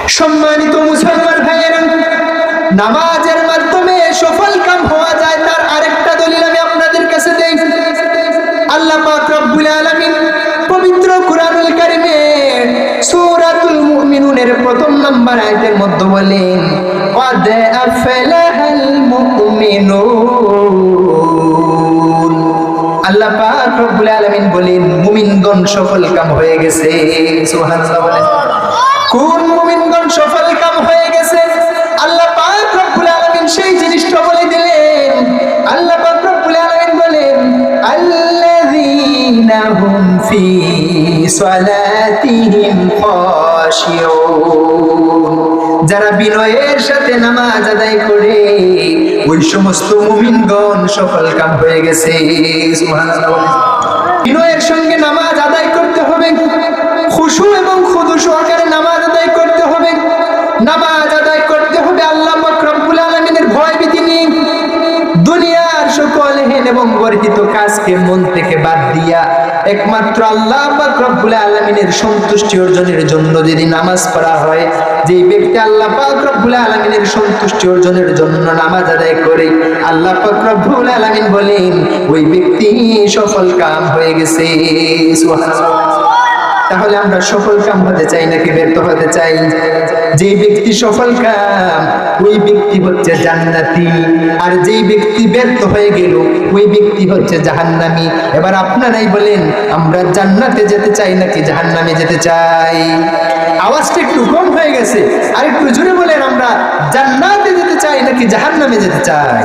সম্মানিত মুসলমান ভাইয়েরা, নামাজের মাধ্যমে সফল কাম হওয়া যায় তার আরেকটা দলিল আমি আপনাদের কাছে দেই। আল্লাহ পাক রব্বুল আলামিন পবিত্র কুরআনুল কারীমে সূরাতুল মুমিনুনের প্রথম নাম্বার আয়াতের মধ্যে বলেন, ক্বাদ আফলাহাল মুমিনুন। আল্লাহ পাক রব্বুল আলামিন বলেন মুমিনগণ সফল কাম হয়ে গেছে। সুবহানাল্লাহ বলেন। কোন মুমিনগণ সফল কাম হয়ে গেছে? আল্লাহ পাক রব্বুল আলামিন সেই জিনিসটা বলে দিলেন। আল্লাহ পাক রব্বুল আলামিন বলেন, আল্লাযীনা হুম ফি সালাতিহিম খাশিউন। যারা বিনয়ের সাথে নামাজ আদায় করে ওই সমস্ত মুমিনগণ সফল কাম হয়ে গেছে। সুবহানাল্লাহ। বিনয়ের সঙ্গে নামাজ আদায় করতে হবে, খুশু এবং খুদু সহকারে নামাজ আদায় করতে হবে। নামাজ আদায় করতে হবে আল্লাহ পাক রব্বুল আলামিনের ভয় ভীতি নিয়ে। দুনিয়ার সকল হেন এবং বর্জিত কাজকে মন থেকে বাদ দিয়া একমাত্র আল্লাহ পাক রব্বুল আলামিনের সন্তুষ্টি অর্জনের জন্য যদি নামাজ পড়া হয়, যে ব্যক্তি আল্লাহ পাক রব্বুল আলামিনের সন্তুষ্টি অর্জনের জন্য নামাজ আদায় করে, আল্লাহ পাক রব্বুল আলামিন বলেন ওই ব্যক্তি সফল কাম হয়ে গেছে। সুবহানাল্লাহ। তাহলে আমরা সফল কাম হতে চাই নাকি ব্যর্থ হতে চাই? যে ব্যক্তি সফল কাম ওই ব্যক্তি হচ্ছে জান্নাতি, আর যেই ব্যক্তি ব্যর্থ হয়ে গেল ওই ব্যক্তি হচ্ছে জাহান্নামী। এবার আপনারাই বলেন আমরা জান্নাতে যেতে চাই নাকি জাহান্নামে যেতে চাই? আওয়াজটা একটু কম হয়ে গেছে, আর একটু জোরে বলেন আমরা জান্নাতে যেতে চাই নাকি জাহান্নামে যেতে চাই?